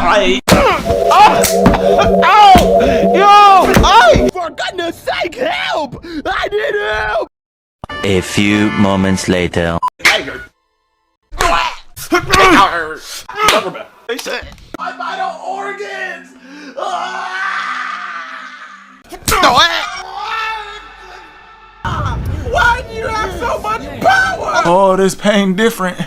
die. Ow! Yo! For goodness sake, help! I need help! A few moments later. My vital organs! Why do you have so much power? Oh, this pain different.